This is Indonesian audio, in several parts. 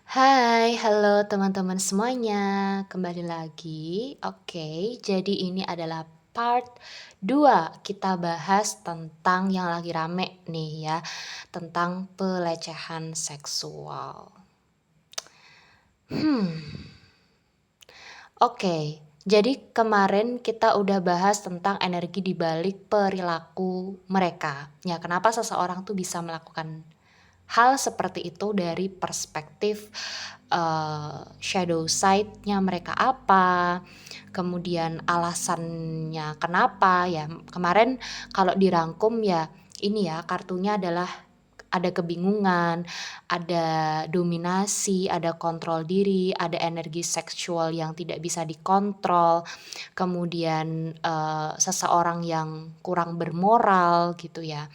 Hai, halo teman-teman semuanya. Kembali lagi. Oke, jadi ini adalah part 2. Kita bahas tentang yang lagi rame nih ya, tentang pelecehan seksual. Hmm. Oke, jadi kemarin kita udah bahas tentang energi di balik perilaku mereka. Ya, kenapa seseorang tuh bisa melakukan hal seperti itu dari perspektif shadow side-nya mereka apa, kemudian alasannya kenapa ya. Kemarin kalau dirangkum ya ini ya, kartunya adalah ada kebingungan, ada dominasi, ada kontrol diri, ada energi seksual yang tidak bisa dikontrol, kemudian, seseorang yang kurang bermoral gitu ya,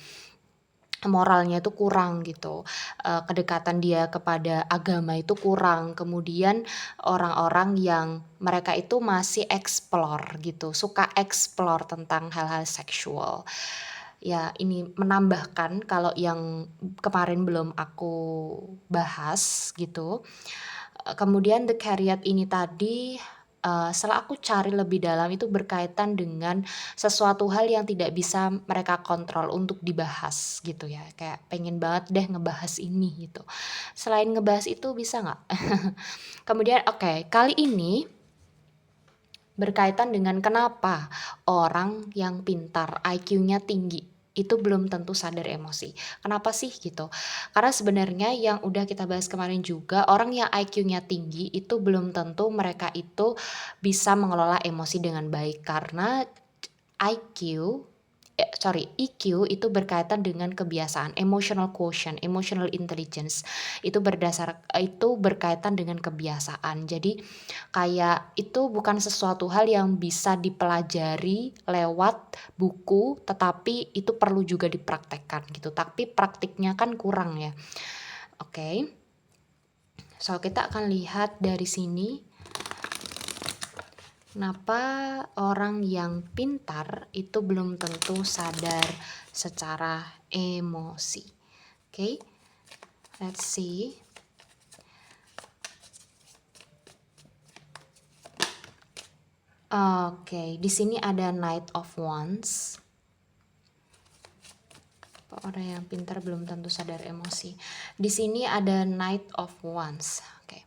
moralnya itu kurang gitu, kedekatan dia kepada agama itu kurang, kemudian orang-orang yang mereka itu masih explore gitu, suka explore tentang hal-hal seksual. Ya ini menambahkan kalau yang kemarin belum aku bahas gitu, kemudian The Carriot ini tadi, setelah aku cari lebih dalam itu berkaitan dengan sesuatu hal yang tidak bisa mereka kontrol untuk dibahas gitu ya, kayak pengen banget deh ngebahas ini gitu. Selain ngebahas itu bisa nggak? Kemudian oke, kali ini berkaitan dengan kenapa orang yang pintar, IQ-nya tinggi, itu belum tentu sadar emosi. Kenapa sih gitu? Karena sebenarnya yang udah kita bahas kemarin juga, orang yang IQ-nya tinggi itu belum tentu mereka itu bisa mengelola emosi dengan baik. Karena IQ EQ itu berkaitan dengan kebiasaan, emotional quotient, emotional intelligence, itu berkaitan dengan kebiasaan. Jadi, kayak itu bukan sesuatu hal yang bisa dipelajari lewat buku, tetapi itu perlu juga dipraktekkan gitu, tapi praktiknya kan kurang ya. Oke. So, kita akan lihat dari sini, kenapa orang yang pintar itu belum tentu sadar secara emosi. Oke, let's see. Oke, di sini ada Knight of Wands. Orang yang pintar belum tentu sadar emosi. Di sini ada Knight of Wands. Oke.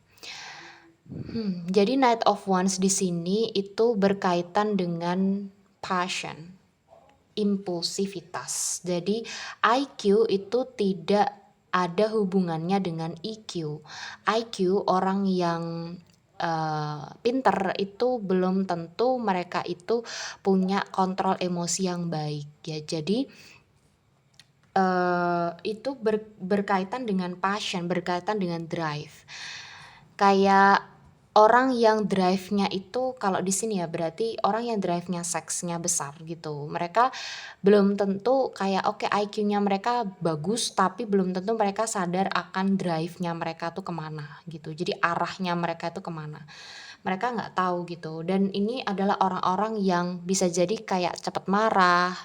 Jadi Knight of Wands di sini itu berkaitan dengan passion, impulsivitas. Jadi IQ itu tidak ada hubungannya dengan EQ. IQ orang yang pinter itu belum tentu mereka itu punya kontrol emosi yang baik ya. Jadi itu berkaitan dengan passion, berkaitan dengan drive. Kayak orang yang drive-nya itu kalau di sini ya berarti orang yang drive-nya seksnya besar gitu. Mereka belum tentu kayak oke IQ-nya mereka bagus, tapi belum tentu mereka sadar akan drive-nya mereka tuh kemana gitu. Jadi arahnya mereka tuh kemana. Mereka nggak tahu gitu. Dan ini adalah orang-orang yang bisa jadi kayak cepat marah,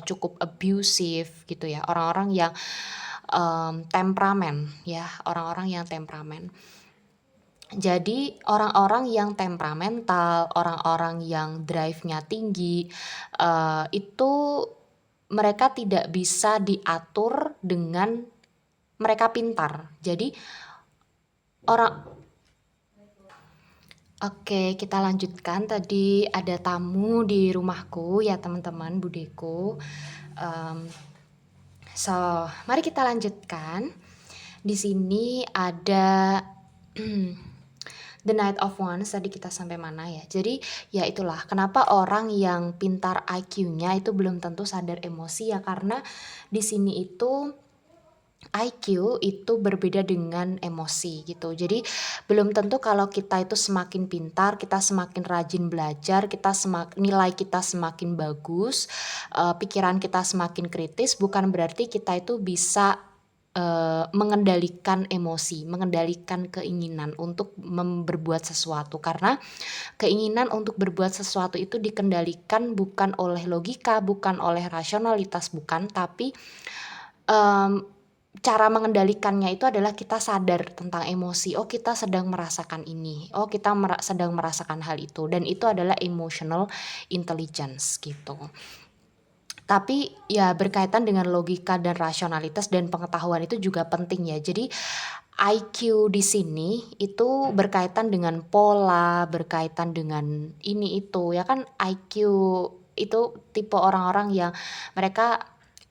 cukup abusive gitu ya, orang-orang yang, temperamen ya, orang-orang yang temperamen. Jadi orang-orang yang temperamental, orang-orang yang drive-nya tinggi, itu mereka tidak bisa diatur dengan mereka pintar. Jadi orang Oke, kita lanjutkan. Tadi ada tamu di rumahku ya teman-teman, budeku. Mmm, so, mari kita lanjutkan. Di sini ada The Knight of Wands, tadi kita sampai mana ya? Jadi, ya itulah kenapa orang yang pintar IQ-nya itu belum tentu sadar emosi ya, karena di sini itu IQ itu berbeda dengan emosi gitu. Jadi belum tentu kalau kita itu semakin pintar, kita semakin rajin belajar, nilai kita semakin bagus, pikiran kita semakin kritis, bukan berarti kita itu bisa, mengendalikan emosi, mengendalikan keinginan untuk berbuat sesuatu. Karena keinginan untuk berbuat sesuatu itu dikendalikan bukan oleh logika, bukan oleh rasionalitas, bukan, tapi, mmm cara mengendalikannya itu adalah kita sadar tentang emosi, oh kita sedang merasakan ini, oh kita sedang merasakan hal itu, dan itu adalah emotional intelligence gitu. Tapi ya berkaitan dengan logika dan rasionalitas dan pengetahuan itu juga penting ya. Jadi IQ di sini itu berkaitan dengan pola, berkaitan dengan ini itu ya kan. IQ itu tipe orang-orang yang mereka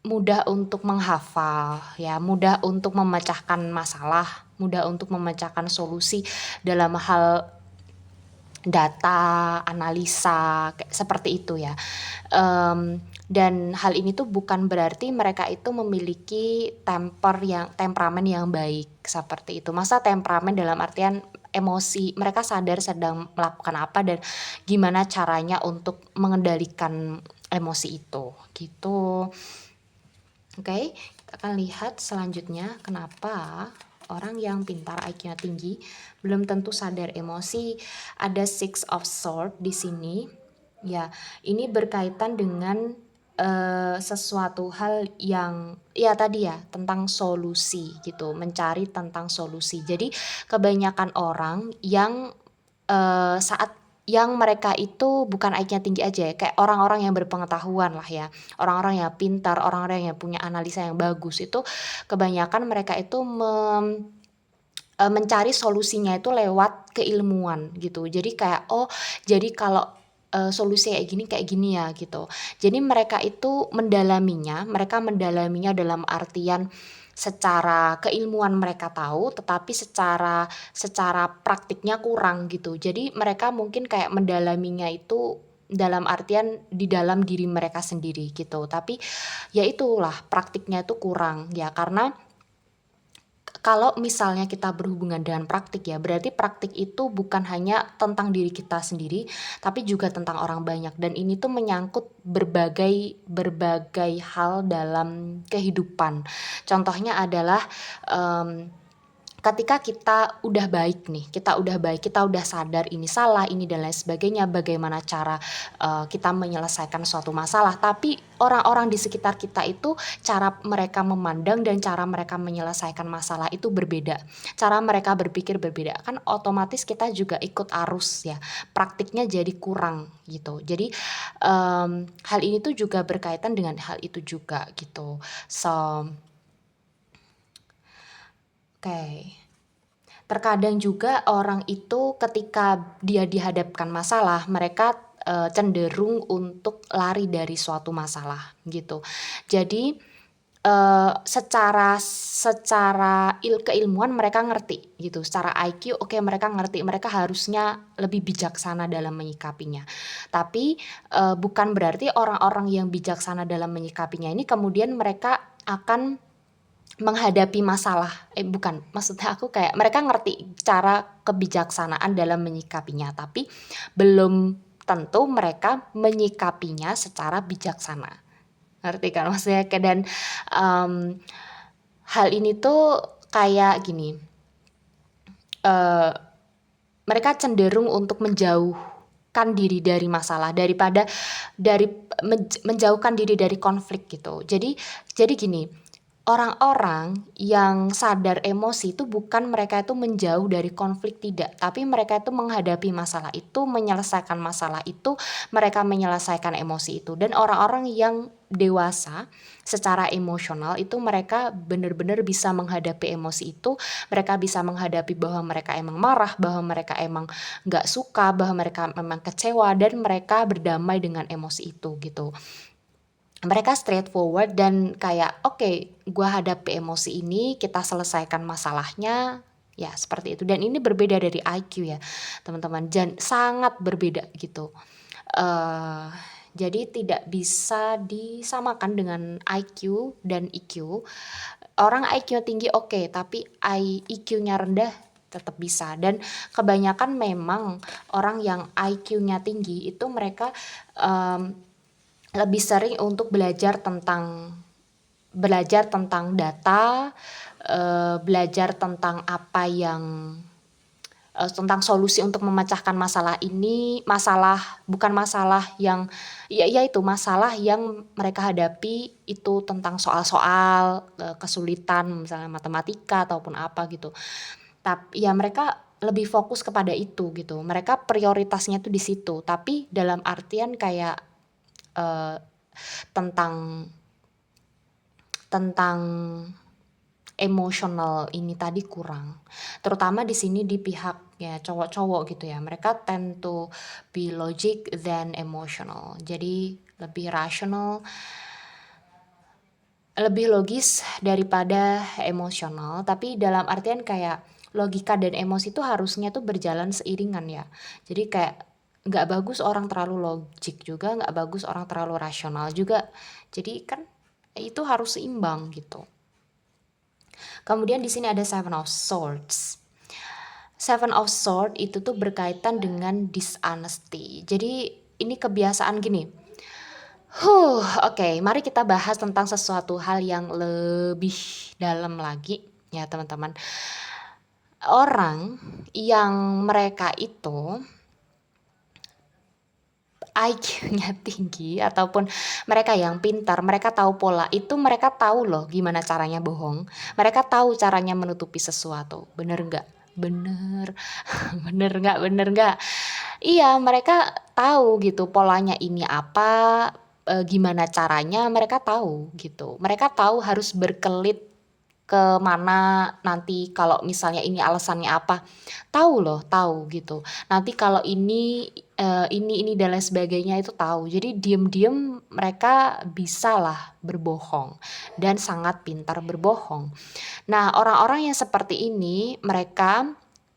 mudah untuk menghafal ya, mudah untuk memecahkan masalah, mudah untuk memecahkan solusi dalam hal data, analisa, kayak seperti itu ya. Dan hal ini tuh bukan berarti mereka itu memiliki temperamen yang baik, seperti itu. Masa temperamen dalam artian emosi, mereka sadar sedang melakukan apa dan gimana caranya untuk mengendalikan emosi itu, gitu. Oke, kita akan lihat selanjutnya kenapa orang yang pintar IQ-nya tinggi belum tentu sadar emosi. Ada Six of Swords di sini. Ya, ini berkaitan dengan sesuatu hal yang ya tadi ya tentang solusi gitu, mencari tentang solusi. Jadi kebanyakan orang yang saat yang mereka itu bukan IQ-nya tinggi aja ya, kayak orang-orang yang berpengetahuan lah ya, orang-orang yang pintar, orang-orang yang punya analisa yang bagus, itu kebanyakan mereka itu mencari solusinya itu lewat keilmuan gitu. Jadi kayak, oh jadi kalau solusi kayak gini ya gitu. Jadi mereka mereka mendalaminya dalam artian secara keilmuan mereka tahu, tetapi secara praktiknya kurang gitu. Jadi mereka mungkin kayak mendalaminya itu dalam artian di dalam diri mereka sendiri gitu. Tapi ya itulah praktiknya itu kurang ya, karena kalau misalnya kita berhubungan dengan praktik ya, berarti praktik itu bukan hanya tentang diri kita sendiri, tapi juga tentang orang banyak. Dan ini tuh menyangkut berbagai hal dalam kehidupan. Contohnya adalah ketika kita udah baik nih, kita udah sadar ini salah, ini dan lain sebagainya, bagaimana cara kita menyelesaikan suatu masalah. Tapi orang-orang di sekitar kita itu cara mereka memandang dan cara mereka menyelesaikan masalah itu berbeda. Cara mereka berpikir berbeda. Kan otomatis kita juga ikut arus ya. Praktiknya jadi kurang gitu. Jadi hal ini tuh juga berkaitan dengan hal itu juga gitu. So, oke. Terkadang juga orang itu ketika dia dihadapkan masalah, mereka cenderung untuk lari dari suatu masalah gitu. Jadi secara keilmuan mereka ngerti gitu, secara IQ oke mereka ngerti, mereka harusnya lebih bijaksana dalam menyikapinya. Tapi bukan berarti orang-orang yang bijaksana dalam menyikapinya ini kemudian mereka akan menghadapi masalah, bukan, maksudnya aku kayak mereka ngerti cara kebijaksanaan dalam menyikapinya, tapi belum tentu mereka menyikapinya secara bijaksana. Ngerti kan maksudnya? Dan hal ini tuh kayak gini, mereka cenderung untuk menjauhkan diri dari masalah daripada menjauhkan diri dari konflik gitu. Jadi gini, orang-orang yang sadar emosi itu bukan mereka itu menjauh dari konflik, tidak, tapi mereka itu menghadapi masalah itu, menyelesaikan masalah itu, mereka menyelesaikan emosi itu. Dan orang-orang yang dewasa secara emosional itu mereka benar-benar bisa menghadapi emosi itu, mereka bisa menghadapi bahwa mereka emang marah, bahwa mereka emang nggak suka, bahwa mereka memang kecewa, dan mereka berdamai dengan emosi itu gitu. Mereka straightforward dan kayak, "Oke, gua hadapi emosi ini, kita selesaikan masalahnya." Ya, seperti itu. Dan ini berbeda dari IQ ya, teman-teman, dan sangat berbeda gitu. Eee, jadi tidak bisa disamakan dengan IQ dan EQ. Orang IQ tinggi oke, tapi EQ-nya rendah tetap bisa. Dan kebanyakan memang orang yang IQ-nya tinggi itu mereka, lebih sering untuk belajar tentang data, belajar tentang apa yang tentang solusi untuk memecahkan masalah ini, bukan masalah yang ya itu masalah yang mereka hadapi itu tentang soal-soal, kesulitan misalnya matematika ataupun apa gitu. Tapi ya mereka lebih fokus kepada itu gitu, mereka prioritasnya tuh di situ, tapi dalam artian kayak, eee, tentang tentang emosional ini tadi kurang. Terutama di sini di pihak ya cowok-cowok gitu ya, mereka tend to be logic than emotional. Jadi lebih rasional, lebih logis daripada emosional, tapi dalam artian kayak logika dan emosi itu harusnya tuh berjalan seiringan ya. Jadi kayak nggak bagus orang terlalu logik juga, nggak bagus orang terlalu rasional juga. Jadi kan itu harus seimbang gitu. Kemudian di sini ada Seven of Swords. Seven of Swords itu tuh berkaitan dengan dishonesty. Jadi ini kebiasaan gini. Oke, mari kita bahas tentang sesuatu hal yang lebih dalam lagi ya teman-teman. Orang yang mereka itu IQ-nya tinggi ataupun mereka yang pintar, mereka tahu pola, itu mereka tahu loh gimana caranya bohong. Mereka tahu caranya menutupi sesuatu. Bener nggak? Bener. Bener nggak? Iya, mereka tahu gitu polanya ini apa, gimana caranya mereka tahu gitu. Mereka tahu harus berkelit ke mana nanti kalau misalnya ini alasannya apa, tahu loh, tahu gitu. Nanti kalau ini dan lain sebagainya itu tahu. Jadi diem-diem mereka bisalah berbohong dan sangat pintar berbohong. Nah, orang-orang yang seperti ini mereka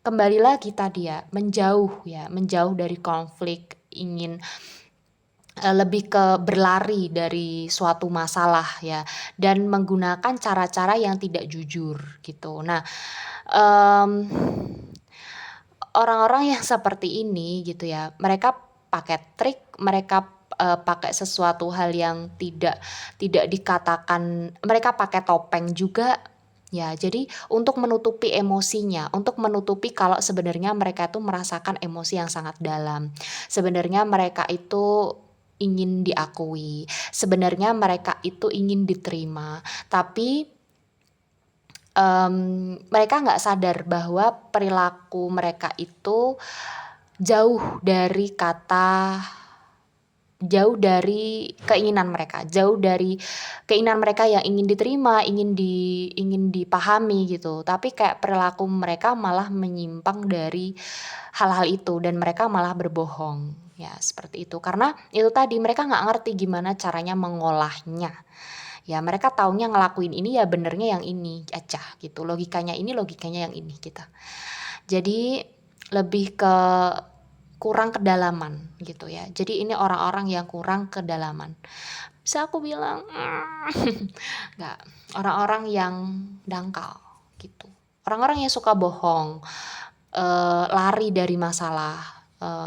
kembali lagi tadi ya, menjauh dari konflik, ingin lebih ke berlari dari suatu masalah ya, dan menggunakan cara-cara yang tidak jujur gitu. Nah, mmm, orang-orang yang seperti ini gitu ya, mereka pakai trik, mereka, pakai sesuatu hal yang tidak dikatakan, mereka pakai topeng juga ya. Jadi untuk menutupi emosinya, untuk menutupi kalau sebenarnya mereka itu merasakan emosi yang sangat dalam. Sebenarnya mereka itu ingin diakui, sebenarnya mereka itu ingin diterima, tapi mereka nggak sadar bahwa perilaku mereka itu jauh dari keinginan mereka yang ingin diterima, ingin dipahami gitu. Tapi kayak perilaku mereka malah menyimpang dari hal-hal itu dan mereka malah berbohong, ya seperti itu. Karena itu tadi mereka nggak ngerti gimana caranya mengolahnya. Ya mereka taunya ngelakuin ini ya benernya yang ini aja gitu, logikanya yang ini gitu. Jadi lebih ke kurang kedalaman gitu ya. Jadi ini orang-orang yang kurang kedalaman. Bisa aku bilang, nggak, orang-orang yang dangkal gitu. Orang-orang yang suka bohong, lari dari masalah,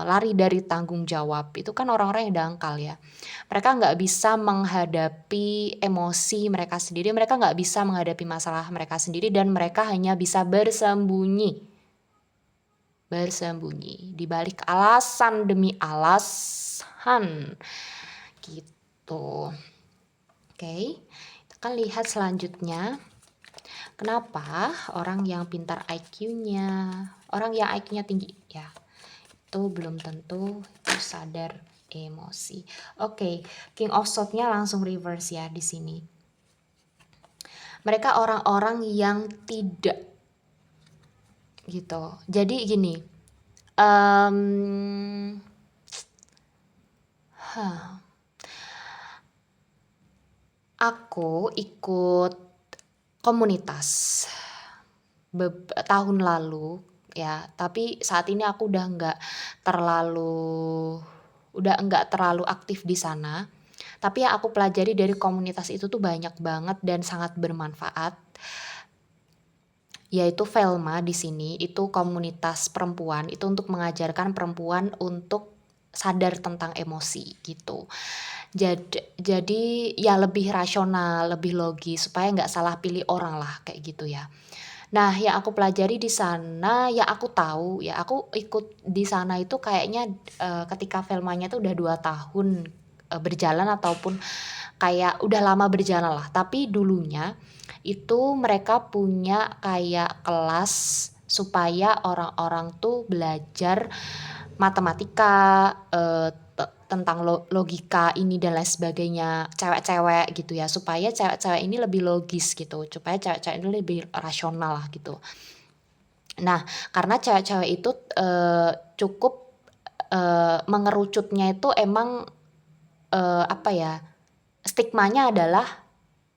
lari dari tanggung jawab, itu kan orang-orang yang dangkal ya. Mereka nggak bisa menghadapi emosi mereka sendiri, mereka nggak bisa menghadapi masalah mereka sendiri dan mereka hanya bisa bersembunyi di balik alasan demi alasan gitu. Oke, kita akan lihat selanjutnya. Kenapa orang yang pintar IQ-nya, orang yang IQ-nya tinggi ya, itu belum tentu itu sadar emosi. Oke, King of Swords-nya langsung reverse ya di sini. Mereka orang-orang yang tidak gitu. Jadi gini, aku ikut komunitas tahun lalu ya, tapi saat ini aku udah nggak terlalu aktif di sana. Tapi yang aku pelajari dari komunitas itu tuh banyak banget dan sangat bermanfaat. Yaitu Velma di sini, itu komunitas perempuan, itu untuk mengajarkan perempuan untuk sadar tentang emosi gitu. Jadi ya lebih rasional, lebih logis supaya nggak salah pilih orang lah kayak gitu ya. Nah, yang aku pelajari di sana, yang aku tahu ya, aku ikut di sana itu kayaknya, ketika Velma-nya tuh udah 2 tahun, berjalan ataupun kayak udah lama berjalan lah. Tapi dulunya itu mereka punya kayak kelas supaya orang-orang tuh belajar matematika, tentang logika ini dan lain sebagainya, cewek-cewek gitu ya, supaya cewek-cewek ini lebih logis gitu, supaya cewek-cewek ini lebih rasional lah gitu. Nah, karena cewek-cewek itu, cukup, mengerucutnya itu emang, apa ya, stigmanya adalah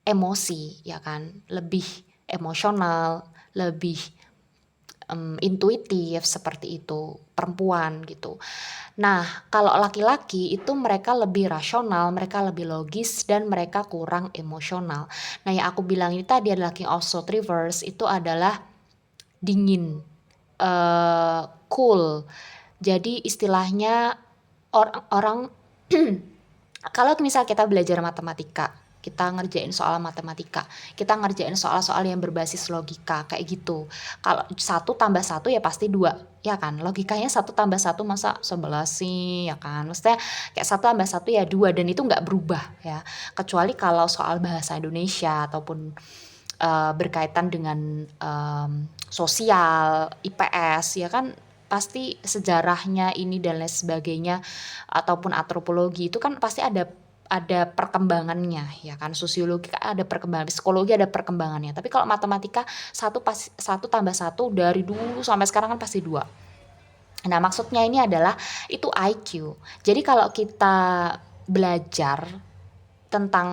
emosi ya kan, lebih emosional, lebih, intuitif seperti itu, perempuan gitu. Nah, kalau laki-laki itu mereka lebih rasional, mereka lebih logis, dan mereka kurang emosional. Nah, yang aku bilang ini tadi adalah King of Swords Reverse itu adalah dingin, cool. Jadi istilahnya orang kalau misal kita belajar matematika, kita ngerjain soal matematika, kita ngerjain soal-soal yang berbasis logika kayak gitu. Kalau 1+1 ya pasti 2, ya kan? Logikanya 1+1 masa 11 sih, ya kan? Maksudnya kayak 1+1 ya 2 dan itu nggak berubah ya. Kecuali kalau soal bahasa Indonesia ataupun berkaitan dengan sosial, IPS ya kan pasti sejarahnya ini dan lain sebagainya ataupun antropologi itu kan pasti ada perkembangannya ya kan, sosiologi ada perkembangan, psikologi ada perkembangannya. Tapi kalau matematika 1+1 dari dulu sampai sekarang kan pasti 2. Nah, maksudnya ini adalah itu IQ. Jadi kalau kita belajar tentang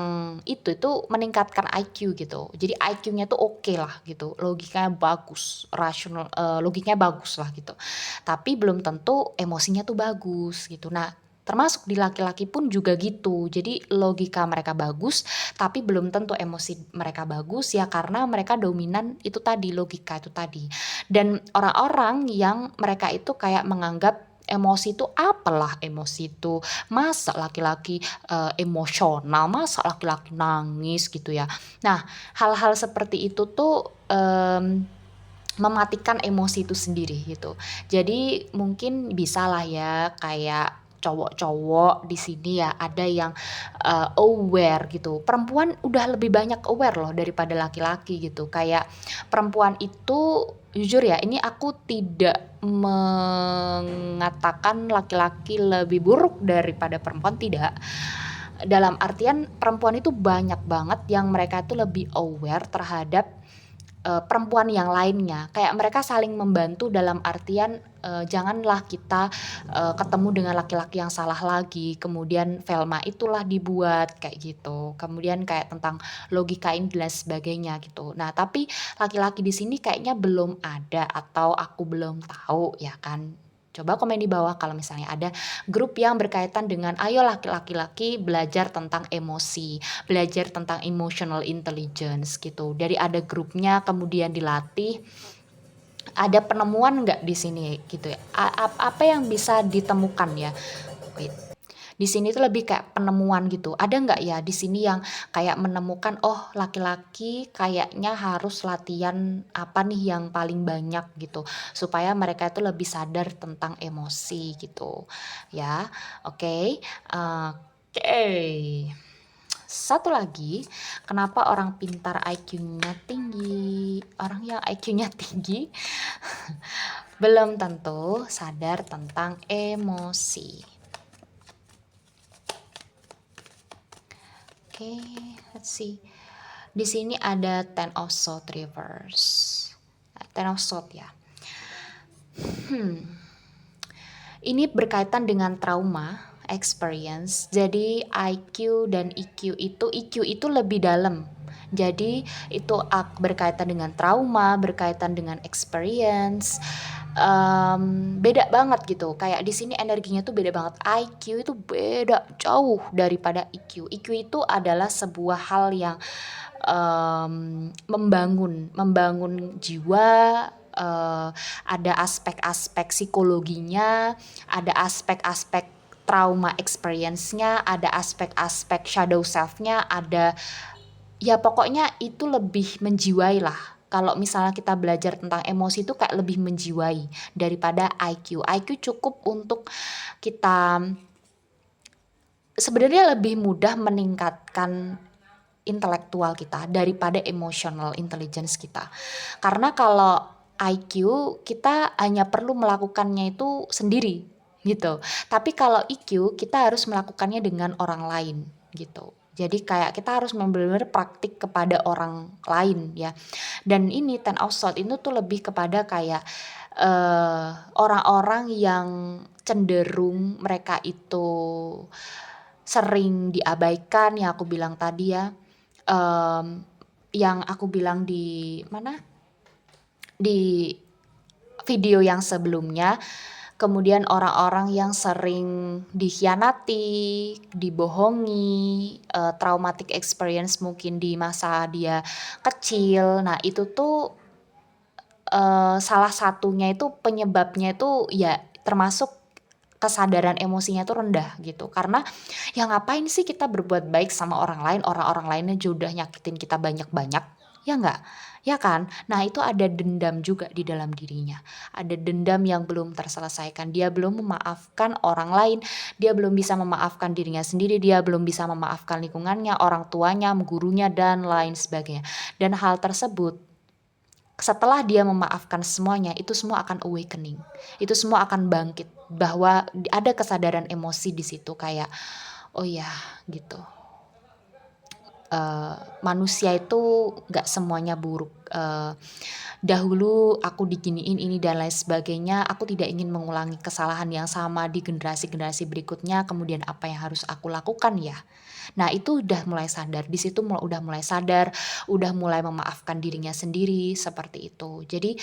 itu meningkatkan IQ gitu. Jadi IQ-nya tuh oke lah gitu, logikanya bagus, rasional, logikanya bagus lah gitu. Tapi belum tentu emosinya tuh bagus gitu. Nah, termasuk di laki-laki pun juga gitu. Jadi logika mereka bagus, tapi belum tentu emosi mereka bagus ya karena mereka dominan itu tadi, logika itu tadi. Dan orang-orang yang mereka itu kayak menganggap emosi itu apalah emosi itu, masa laki-laki emosional, masa laki-laki nangis gitu ya. Nah, hal-hal seperti itu tuh, mematikan emosi itu sendiri gitu. Jadi mungkin bisalah ya kayak cowok-cowok di sini ya ada yang, aware gitu. Perempuan udah lebih banyak aware loh daripada laki-laki gitu. Kayak perempuan itu jujur ya ini aku tidak mengatakan laki-laki lebih buruk daripada perempuan, tidak. Dalam artian perempuan itu banyak banget yang mereka itu lebih aware terhadap perempuan yang lainnya, kayak mereka saling membantu dalam artian, janganlah kita, ketemu dengan laki-laki yang salah lagi, kemudian Velma itulah dibuat, kayak gitu. Kemudian kayak tentang logika ini dan lain sebagainya gitu. Nah, tapi laki-laki di sini kayaknya belum ada atau aku belum tahu ya kan. Coba komen di bawah kalau misalnya ada grup yang berkaitan dengan, "Ayo laki-laki belajar tentang emosi." Belajar tentang emotional intelligence gitu. Dari ada grupnya kemudian dilatih, ada penemuan nggak di sini gitu ya? Apa yang bisa ditemukan ya? Wait. Di sini tuh lebih kayak penemuan gitu. Ada nggak ya di sini yang kayak menemukan, oh laki-laki kayaknya harus latihan apa nih yang paling banyak gitu, supaya mereka itu lebih sadar tentang emosi gitu ya. Oke, oke. Satu lagi, kenapa orang pintar IQ-nya tinggi? Orang yang IQ-nya tinggi belum tentu sadar tentang emosi. Oke, let's see. Di sini ada Ten of Swords Reverse. Ten of Swords ya. Ini berkaitan dengan trauma, experience. Jadi IQ dan EQ itu lebih dalam. Jadi itu berkaitan dengan trauma, berkaitan dengan experience. Beda banget gitu. Kayak di sini energinya tuh beda banget. IQ itu beda jauh daripada EQ. EQ itu adalah sebuah hal yang membangun jiwa, ada aspek-aspek psikologinya, ada aspek-aspek trauma experience-nya, ada aspek-aspek shadow self-nya, ada ya pokoknya itu lebih menjiwai lah Kalau misalnya kita belajar tentang emosi itu kayak lebih menjiwai daripada IQ. IQ cukup untuk kita sebenarnya lebih mudah meningkatkan intelektual kita daripada emotional intelligence kita. Karena kalau IQ kita hanya perlu melakukannya itu sendiri gitu. Tapi kalau EQ kita harus melakukannya dengan orang lain gitu. Jadi kayak kita harus benar-benar praktik kepada orang lain ya. Dan ini Ten of Swords itu tuh lebih kepada kayak orang-orang yang cenderung mereka itu sering diabaikan yang aku bilang tadi ya. Yang aku bilang di mana? Di video yang sebelumnya. Kemudian orang-orang yang sering dikhianati, dibohongi, traumatic experience mungkin di masa dia kecil. Nah, itu tuh salah satunya itu penyebabnya itu ya termasuk kesadaran emosinya itu rendah gitu. Karena ya ngapain sih kita berbuat baik sama orang lain, orang-orang lainnya juga udah nyakitin kita banyak-banyak, ya nggak? Ya kan? Nah itu ada dendam juga di dalam dirinya. Ada dendam yang belum terselesaikan. Dia belum memaafkan orang lain, dia belum bisa memaafkan dirinya sendiri, dia belum bisa memaafkan lingkungannya, orang tuanya, gurunya, dan lain sebagainya. Dan hal tersebut setelah dia memaafkan semuanya, itu semua akan awakening. Itu semua akan bangkit bahwa ada kesadaran emosi di situ kayak oh ya gitu. Manusia itu nggak semuanya buruk. Dahulu aku diginiin ini dan lain sebagainya. Aku tidak ingin mengulangi kesalahan yang sama di generasi-generasi berikutnya. Kemudian apa yang harus aku lakukan ya? Nah itu udah mulai sadar. Di situ udah mulai sadar, udah mulai memaafkan dirinya sendiri seperti itu. Jadi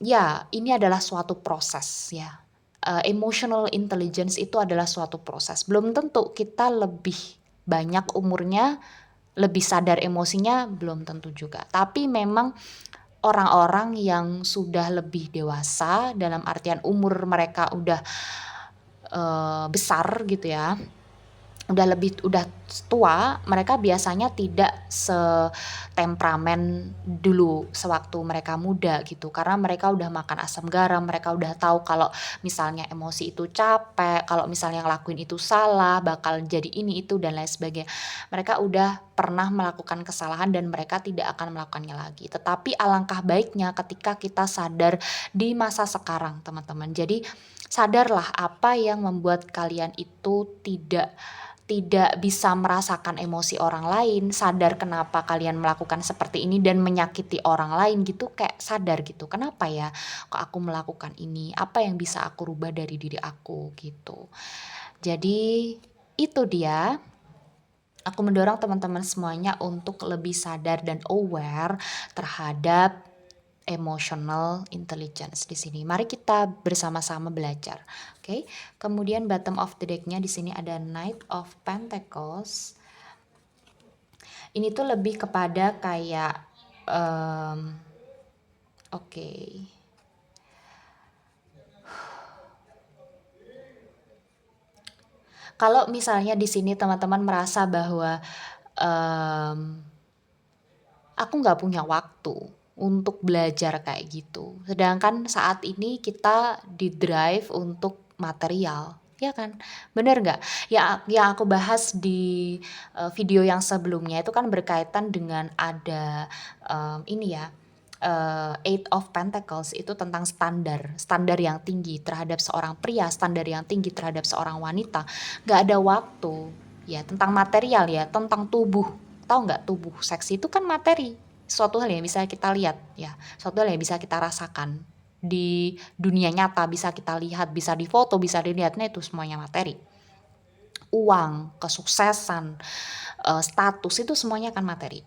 ya ini adalah suatu proses ya. Emotional intelligence itu adalah suatu proses. Belum tentu kita lebih banyak umurnya, lebih sadar emosinya, belum tentu juga. Tapi memang orang-orang yang sudah lebih dewasa dalam artian umur mereka udah besar gitu ya, udah tua, mereka biasanya tidak setemperamen dulu sewaktu mereka muda gitu. Karena mereka udah makan asam garam, mereka udah tahu kalau misalnya emosi itu capek, kalau misalnya ngelakuin itu salah, bakal jadi ini itu dan lain sebagainya. Mereka udah pernah melakukan kesalahan dan mereka tidak akan melakukannya lagi. Tetapi alangkah baiknya ketika kita sadar di masa sekarang, teman-teman. Jadi sadarlah apa yang membuat kalian itu tidak bisa merasakan emosi orang lain, sadar kenapa kalian melakukan seperti ini dan menyakiti orang lain gitu, kayak sadar gitu. Kenapa ya kok aku melakukan ini? Apa yang bisa aku rubah dari diri aku gitu. Jadi itu dia. Aku mendorong teman-teman semuanya untuk lebih sadar dan aware terhadap emotional intelligence di sini. Mari kita bersama-sama belajar. Oke. Kemudian bottom of the deck-nya di sini ada Knight of Pentacles. Ini tuh lebih kepada kayak oke. Kalau misalnya di sini teman-teman merasa bahwa aku nggak punya waktu untuk belajar kayak gitu. Sedangkan saat ini kita di-drive untuk material, ya kan? Bener nggak? Ya, yang aku bahas di video yang sebelumnya itu kan berkaitan dengan ada ini ya, Eight of Pentacles itu tentang standar yang tinggi terhadap seorang pria, standar yang tinggi terhadap seorang wanita. Nggak ada waktu, ya tentang material ya, tentang tubuh. Tahu nggak tubuh seksi itu kan materi, suatu hal yang bisa kita lihat ya, suatu hal yang bisa kita rasakan di dunia nyata, bisa kita lihat, bisa difoto, bisa dilihatnya itu semuanya materi. Uang, kesuksesan, status itu semuanya kan materi.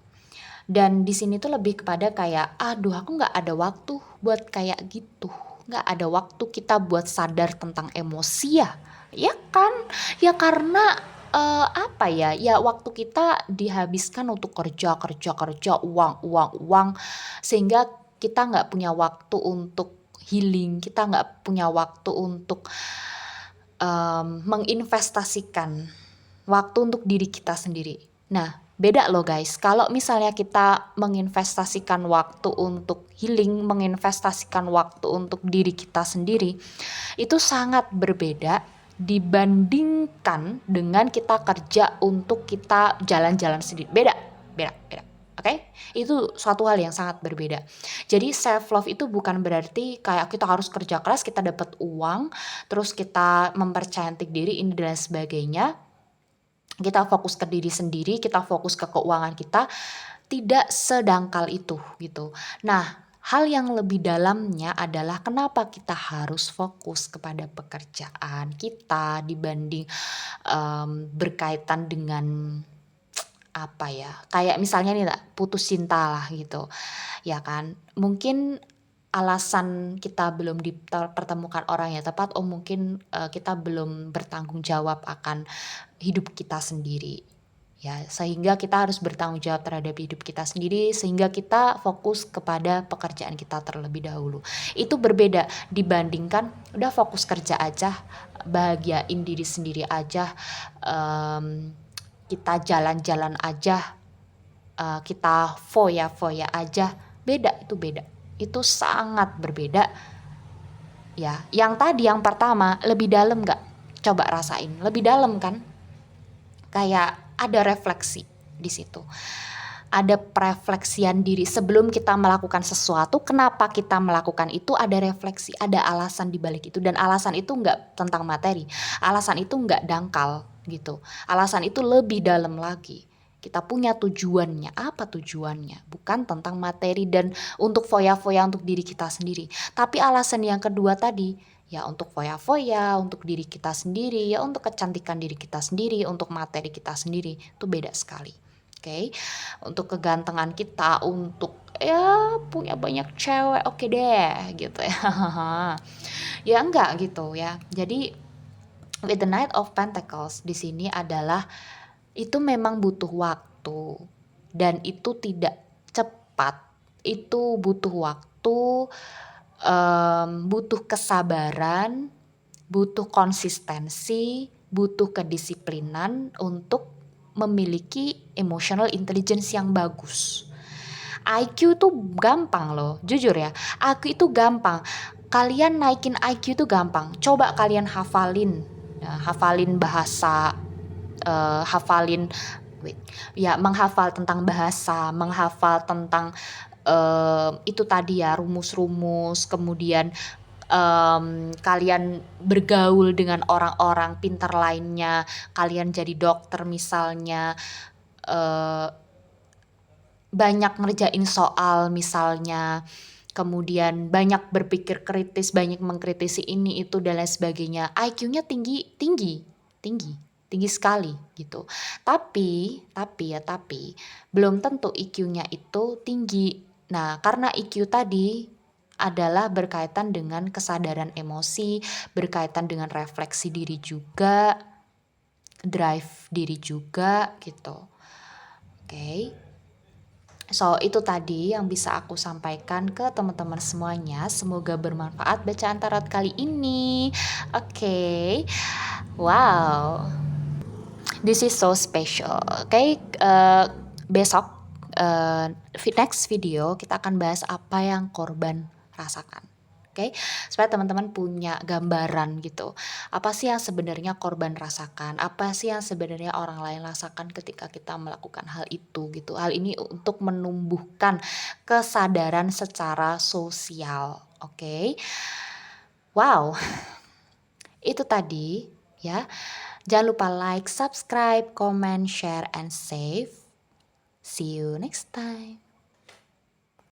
Dan di sini tuh lebih kepada kayak, aduh aku nggak ada waktu buat kayak gitu, nggak ada waktu kita buat sadar tentang emosi ya kan? Ya karena apa ya? Ya waktu kita dihabiskan untuk kerja, uang, sehingga kita nggak punya waktu untuk healing, kita nggak punya waktu untuk menginvestasikan waktu untuk diri kita sendiri. Nah, Beda loh guys, kalau misalnya kita menginvestasikan waktu untuk healing, menginvestasikan waktu untuk diri kita sendiri, itu sangat berbeda dibandingkan dengan kita kerja untuk kita jalan-jalan sendiri. Beda. Oke? Itu suatu hal yang sangat berbeda. Jadi self love itu bukan berarti kayak kita harus kerja keras, kita dapat uang, terus kita mempercantik diri ini dan sebagainya. Kita fokus ke diri sendiri, kita fokus ke keuangan kita, tidak sedangkal itu gitu. Nah, hal yang lebih dalamnya adalah kenapa kita harus fokus kepada pekerjaan kita dibanding berkaitan dengan apa ya, kayak misalnya nih putus cinta lah gitu, ya kan. Mungkin alasan kita belum dipertemukan orang yang tepat, mungkin kita belum bertanggung jawab akan hidup kita sendiri. Ya, sehingga kita harus bertanggung jawab terhadap hidup kita sendiri, sehingga kita fokus kepada pekerjaan kita terlebih dahulu. Itu berbeda dibandingkan udah fokus kerja aja, bahagiain diri sendiri aja, kita jalan-jalan aja, kita foya-foya aja. Beda. Itu sangat berbeda. Ya, yang tadi yang pertama lebih dalam nggak? Coba rasain, lebih dalam kan? Kayak ada refleksi di situ. Ada refleksian diri sebelum kita melakukan sesuatu. Kenapa kita melakukan itu? Ada refleksi, ada alasan di balik itu, dan alasan itu nggak tentang materi. Alasan itu nggak dangkal gitu. Alasan itu lebih dalam lagi. Kita punya tujuannya. Apa tujuannya? Bukan tentang materi dan untuk foya-foya untuk diri kita sendiri. Tapi alasan yang kedua tadi, ya untuk foya-foya, untuk diri kita sendiri, ya untuk kecantikan diri kita sendiri, untuk materi kita sendiri, itu beda sekali. Oke, untuk kegantengan kita, untuk ya punya banyak cewek, oke deh gitu ya. Ya enggak gitu ya. Jadi with the Knight of Pentacles di sini adalah itu memang butuh waktu dan itu tidak cepat. Itu butuh waktu, butuh kesabaran, butuh konsistensi, butuh kedisiplinan untuk memiliki emotional intelligence yang bagus. IQ tuh gampang loh, jujur ya. IQ itu gampang. Kalian naikin IQ itu gampang. Coba kalian hafalin, ya, hafalin bahasa, hafalin, menghafal tentang bahasa, menghafal tentang itu tadi ya rumus-rumus, kemudian kalian bergaul dengan orang-orang pintar lainnya, kalian jadi dokter misalnya, banyak ngerjain soal misalnya, kemudian banyak berpikir kritis, banyak mengkritisi ini itu dan lain sebagainya, IQ-nya tinggi sekali gitu. Tapi belum tentu IQ-nya itu tinggi. Nah, karena IQ tadi adalah berkaitan dengan kesadaran emosi, berkaitan dengan refleksi diri juga, drive diri juga gitu. Oke. So, itu tadi yang bisa aku sampaikan ke teman-teman semuanya. Semoga bermanfaat bacaan tarot kali ini. Oke. Wow. This is so special. Oke, besok next video kita akan bahas apa yang korban rasakan. Oke, supaya teman-teman punya gambaran gitu. Apa sih yang sebenarnya korban rasakan? Apa sih yang sebenarnya orang lain rasakan ketika kita melakukan hal itu gitu. Hal ini untuk menumbuhkan kesadaran secara sosial. Oke. Wow. Itu tadi ya. Jangan lupa like, subscribe, comment, share, and save. See you next time.